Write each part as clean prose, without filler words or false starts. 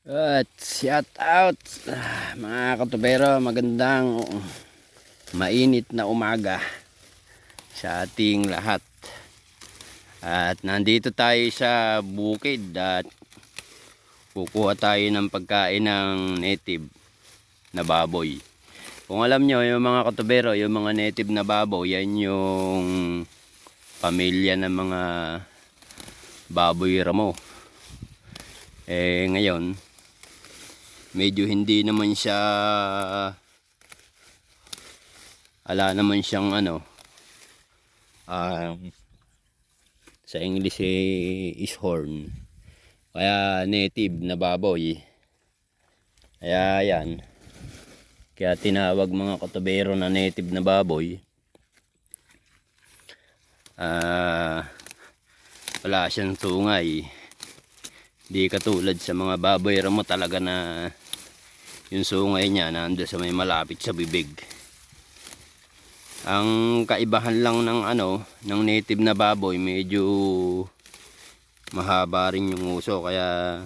At shout out mga katubero, magandang mainit na umaga sa ating lahat. At nandito tayo sa bukid at kukuha tayo ng pagkain ng native na baboy. Kung alam nyo yung mga katubero, yung mga native na baboy, yan yung pamilya ng mga baboy ramo. Ngayon medyo hindi naman siya, ala naman siyang sa English is horn, kaya native na baboy. Kaya yan, kaya tinawag mga katubero na native na baboy. Wala siyang tungay, di katulad sa mga baboy ramo talaga na yung sungay niya nando sa may malapit sa bibig. Ang kaibahan lang ng ng native na baboy, medyo mahaba rin yung uso, kaya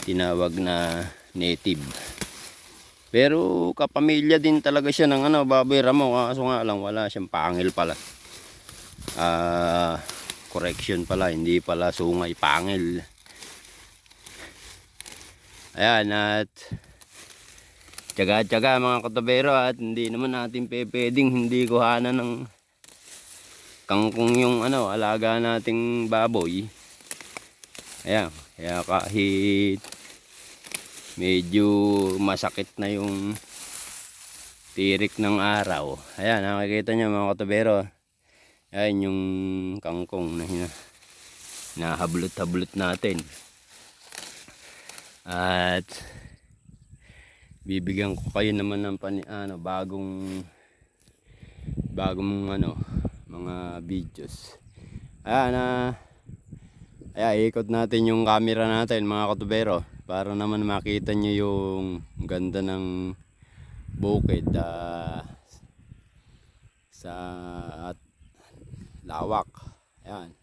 tinawag na native. Pero kapamilya din talaga siya ng baboy ramo, kaso nga lang wala siyang pangil pala. Correction pala, hindi pala sungay, pangil. Ayan, at tsaga-tsaga mga katubero, at hindi naman natin pwedeng hindi kuhanan ng kangkong yung alaga nating baboy. Ayan, kaya kahit medyo masakit na yung tirik ng araw, ayan, nakikita nyo mga katubero, ayan yung kangkong na hinahablot-hablot natin. At bibigyan ko kayo naman ng bagong mga videos. Ayan, ikot natin yung camera natin mga katubero, para naman makita nyo yung ganda ng bukid sa at lawak. Ayan,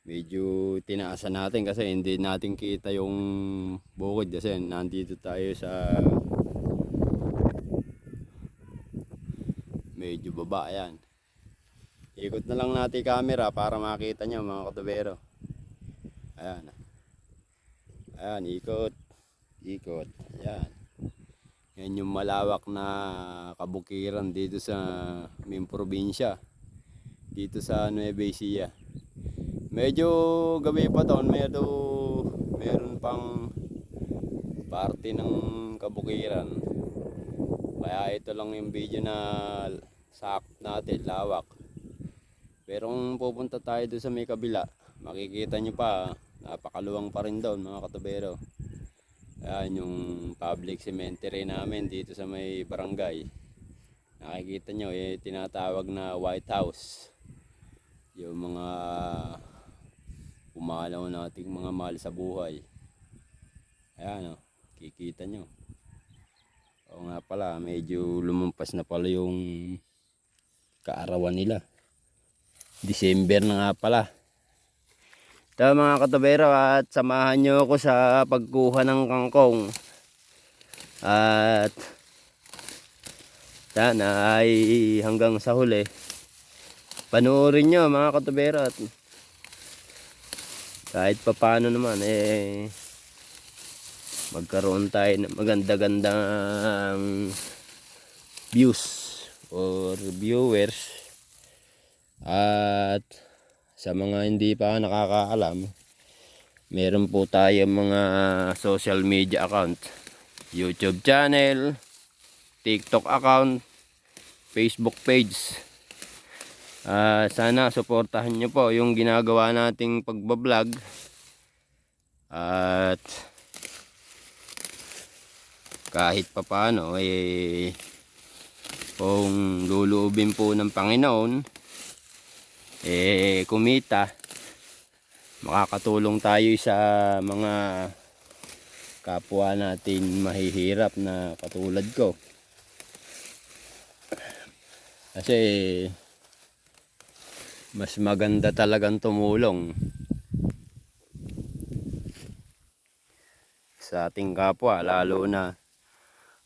medyo tinaasan natin kasi hindi natin kita yung bukid kasi nandito tayo sa medyo baba. Ayan, ikot na lang natin camera para makita nyo mga katubero. Ayan, ayan, ikot. Ayan, yan yung malawak na kabukiran dito sa main probinsya, dito sa Nueva Ecija. Medyo gabi pa taon, meron pang parte ng kabukiran, kaya ito lang yung video na sakop natin, lawak. Pero kung pupunta tayo doon sa may kabila, makikita nyo pa, napakaluwang pa rin doon mga katubero. Ayan yung public cemetery namin dito sa may barangay. Nakikita nyo, tinatawag na White House. Yung mga pumalaw nating mga mahal sa buhay. Ayan, kikita nyo. O nga pala, medyo lumampas na pala yung kaarawan nila. December na nga pala. Ito mga katubero, at samahan nyo ako sa pagkuha ng kangkong. At sana ay hanggang sa huli panoorin nyo mga katubero, at kahit papano naman magkaroon tayo ng maganda-gandang views or viewers. At sa mga hindi pa nakakaalam, meron po tayo mga social media account, YouTube channel, TikTok account, Facebook page. Sana suportahan nyo po yung ginagawa nating pagbablog. At kahit papano kung luluubin po ng Panginoon, kumita, makakatulong tayo sa mga kapwa natin mahihirap na katulad ko. Kasi mas maganda talagang tumulong sa ating kapwa, lalo na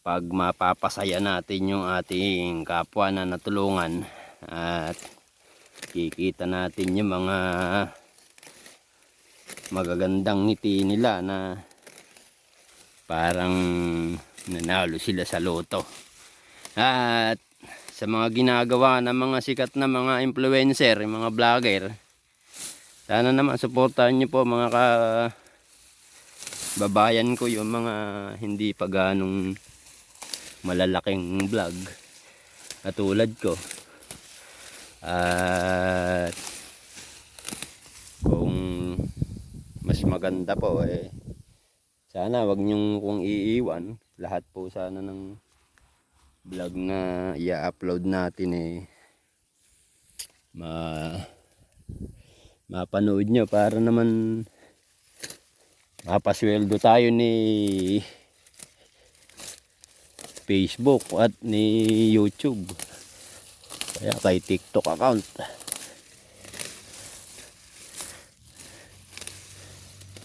pag mapapasaya natin yung ating kapwa na natulungan at kikita natin yung mga magagandang ngiti nila na parang nanalo sila sa loto. At sa mga ginagawa ng mga sikat na mga influencer, yung mga vlogger, sana naman suportahan nyo po mga kababayan ko, yung mga hindi pa ganong malalaking vlog katulad ko. At kung mas maganda po sana wag nyong kung iiwan lahat po sana ng vlog na i-upload natin mapanood nyo, para naman mapasweldo tayo ni Facebook at ni YouTube, kaya kay TikTok account.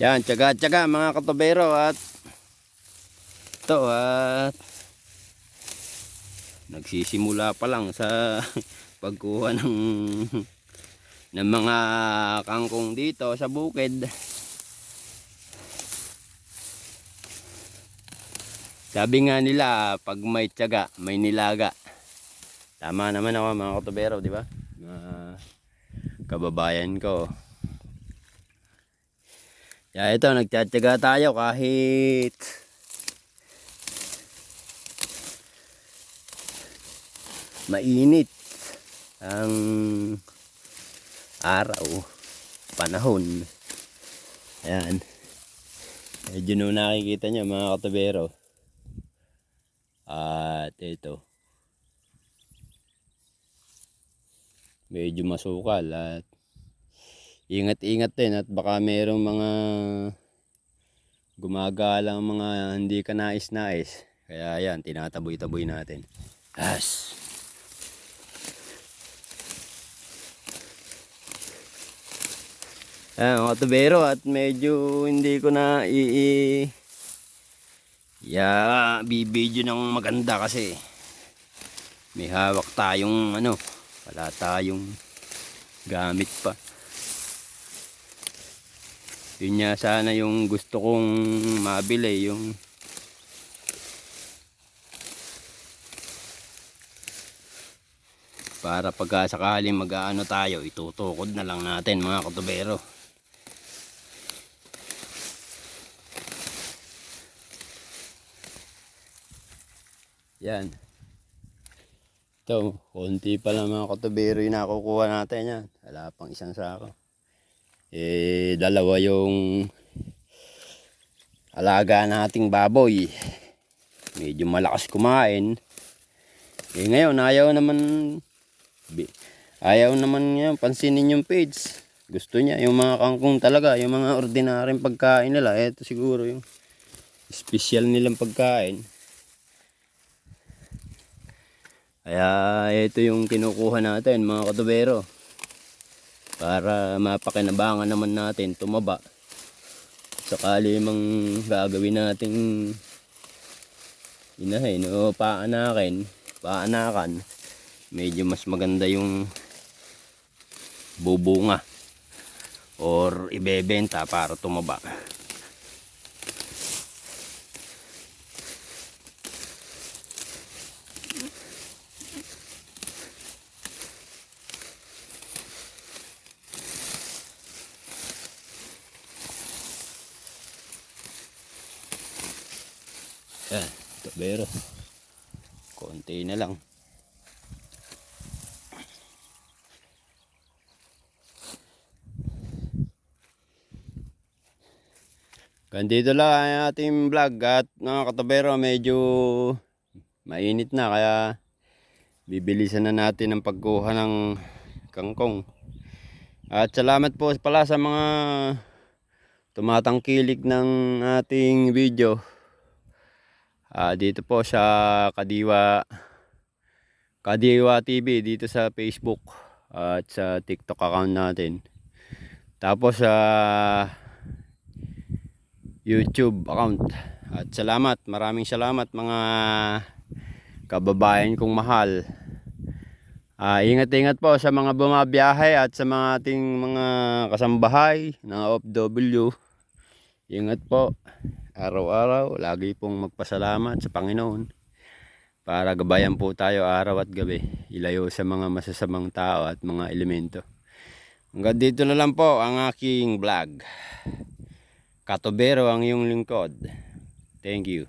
Yan, tsaga-tsaga mga katubero. At ito, at nagsisimula pa lang sa pagkuha ng mga kangkong dito sa bukid. Sabi nga nila, pag may tiyaga, may nilaga. Tama naman ako mga katubero, di ba? Mga kababayan ko. Kaya ito, nagtsatsaga tayo kahit mainit ang araw, panahon. Ayan. Medyo nung nakikita nyo mga katubero. At ito, medyo masukal at ingat-ingat din, at baka mayroong mga gumagalang mga hindi ka nais-nais. Kaya yan, tinataboy-taboy natin. As. Ayan mga tubero, at medyo hindi ko na bibidyo ng maganda kasi may hawak tayong wala tayong gamit pa. Yun nga sana yung gusto kong mabili, yung para pagka sakaling mag-aano tayo, itutukod na lang natin mga katubero. Yan. Ito, konti pa lang mga katubero yung nakukuha natin yan. Wala pang isang sako. Dalawa yung alaga nating baboy. Medyo malakas kumain. Ngayon ayaw naman niya pansinin yung page. Gusto niya yung mga kangkong talaga, yung mga ordinaryong pagkain nila. Ito siguro yung special nilang pagkain. Kaya ito yung kinukuha natin mga katubero, para mapakinabangan naman natin tumaba. Sakali mang gagawin nating inahin o paanakan, medyo mas maganda yung bubunga or ibebenta para tumaba. Yan, tubero. Konti na lang. Ganito lang ang ating vlog, at mga katubero, medyo mainit na, kaya bibilisan na natin ang pagkuha ng kangkong. At salamat po pala sa mga tumatangkilik ng ating video. Dito po sa Kadiwa TV dito sa Facebook at sa TikTok account natin. Tapos YouTube account. At salamat, maraming salamat mga kababayan kong mahal. Ingat-ingat po sa mga bumabiyahe at sa mga ating mga kasambahay ng OFW. Ingat po. Araw-araw, lagi pong magpasalamat sa Panginoon. Para gabayan po tayo araw at gabi. Ilayo sa mga masasamang tao at mga elemento. Hanggang dito na lang po ang aking vlog. Katubero ang iyong lingkod. Thank you.